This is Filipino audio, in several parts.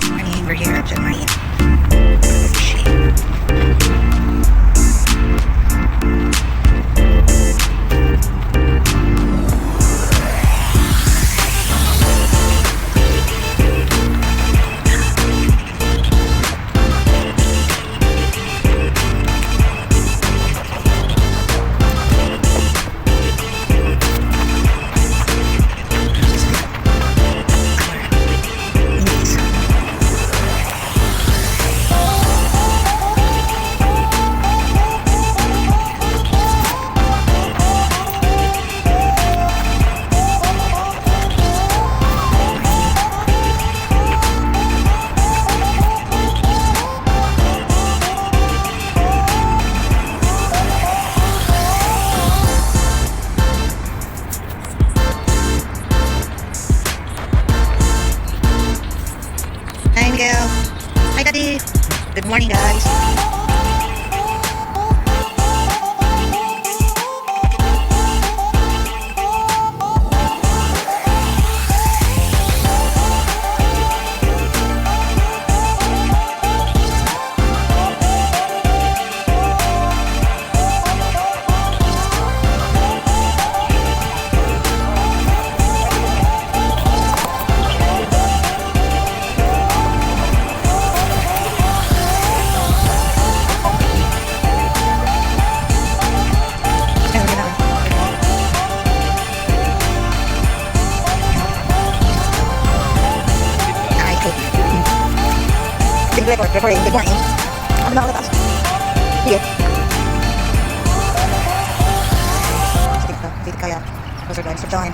Marine, we're here at the Marine. Hi Miguel. Hi Daddy. Good morning guys. Recording. Good morning. Ano na ako nataas? Sige. Sige kayak. Closer guys. Sit down.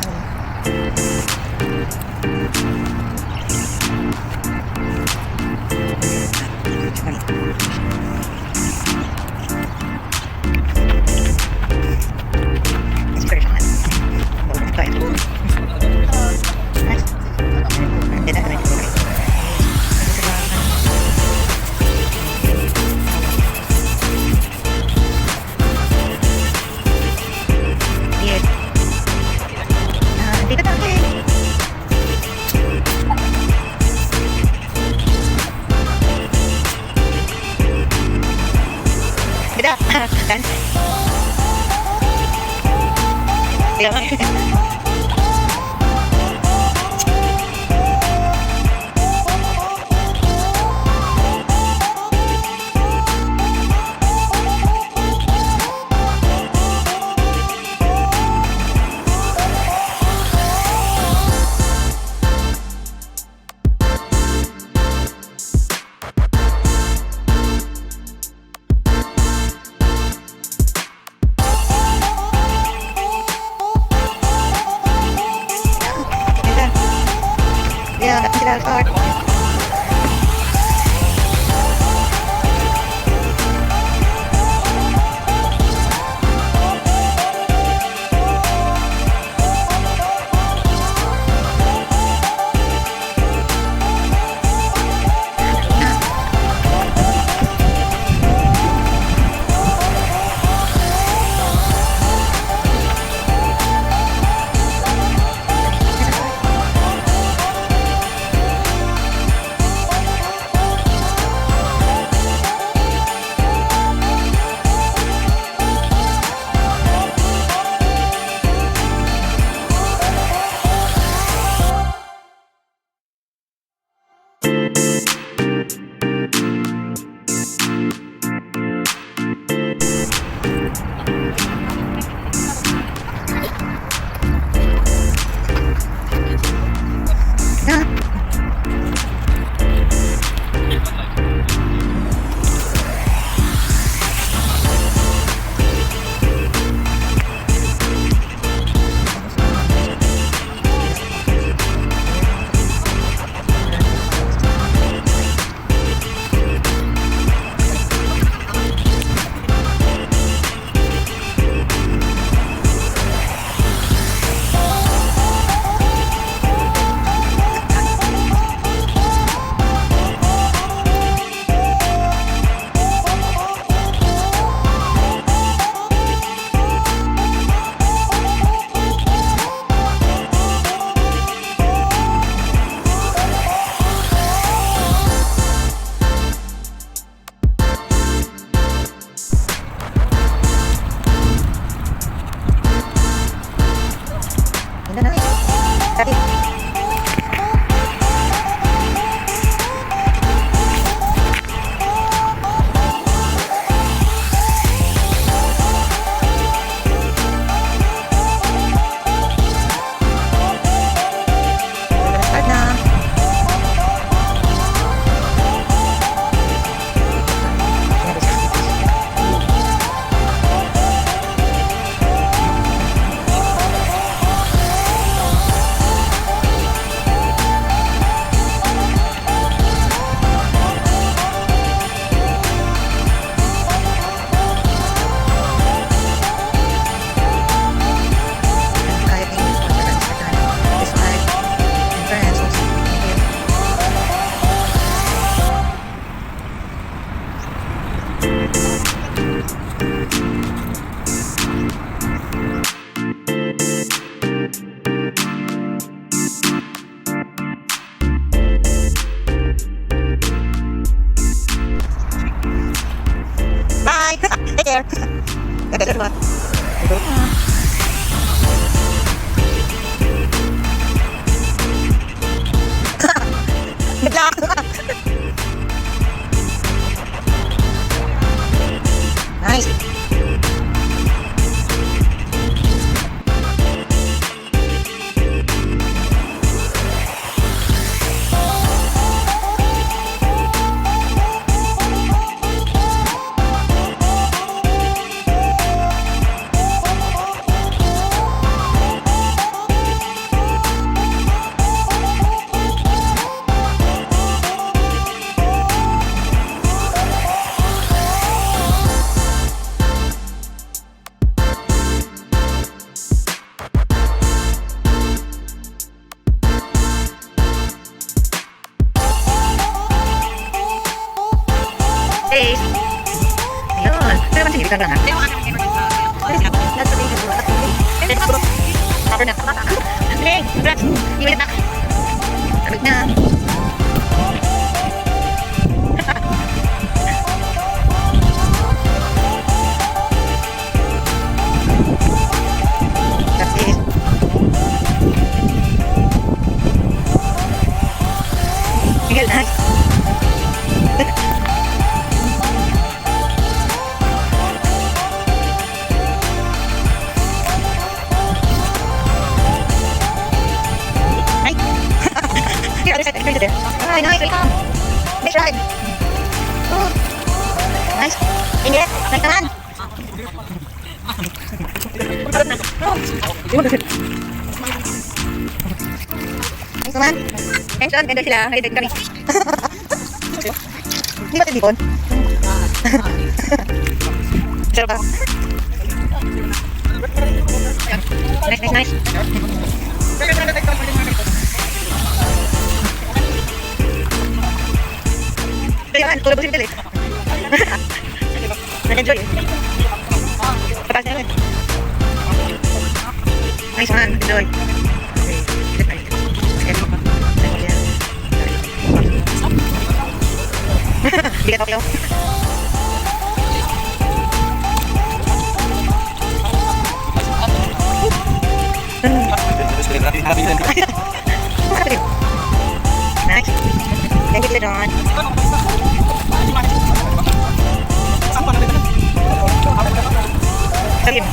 It's pretty fun. Nice. Did that make it okay? Kan? Yeah, that's that card. Ito. Bigla. Nice. Hey. Ayun. Pero man sige ka lang ha. Proper na. Hey, congrats. Iwit na. Sabit na. That's it. Miguel, nice. Here, other side, right there. Alright, nice, wait lang. Nice ride. Ooh. Nice. Ingat, nice naman. Nice naman. Nice one, ganda sila. High kami. Di ba ito dipon? Sarap ba? Nice, nice, nice. Kaya tulad po si Miguel eh. Nag-enjoy eh. Patas naman. Nice one, enjoy. Hindi ka toklaw. Nice. Thank you, John. Sabi mo.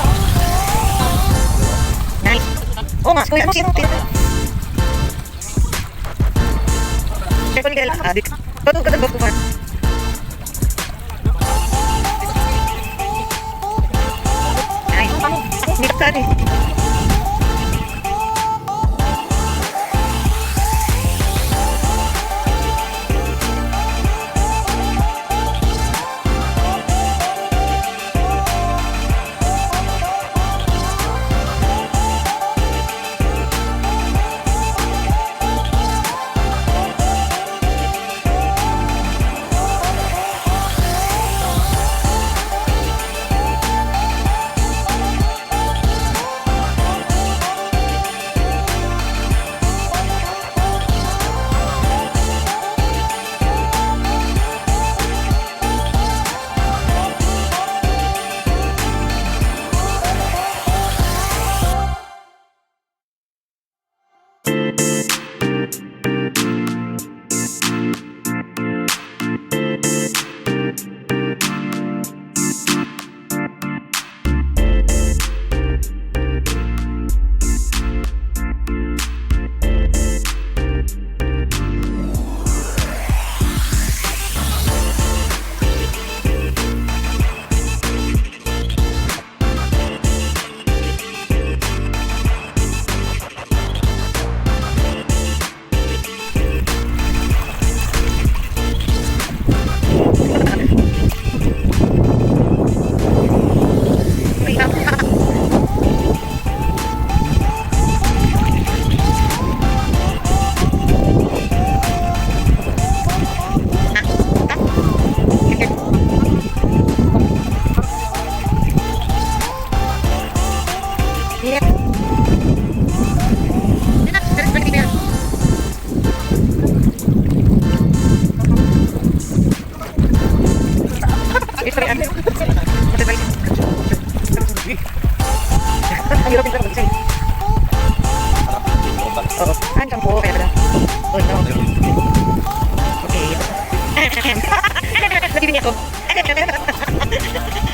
Nice. Oo nga, kuya, ano sino? Careful, Miguel. Adik. Tutug ka na ba? Nice. Hindi ka saan eh. Ang hirap din pala mag-design. Oo. Ang sampo, kaya pala. Oh, no. Okay. Nabibili ako.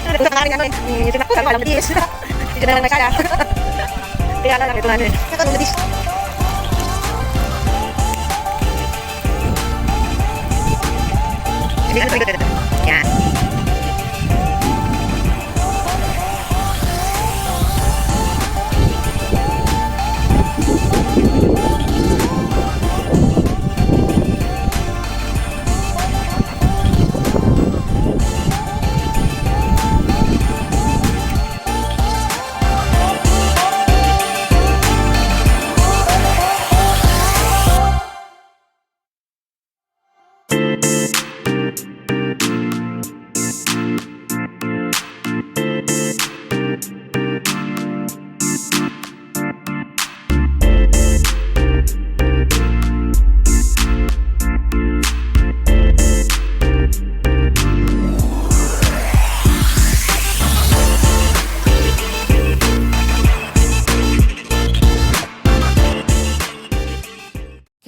Nag-usap nga rin ano eh. Yung ako, alam na dis. Hindi na lang nagsala. Kaya na lang ito natin. Nakanong na dis. Sige, ano ito? Yan.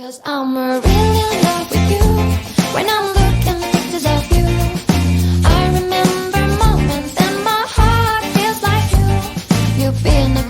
Cause I'm really in love with you. When I'm looking at pictures of you, I remember moments and my heart feels like you. You've been a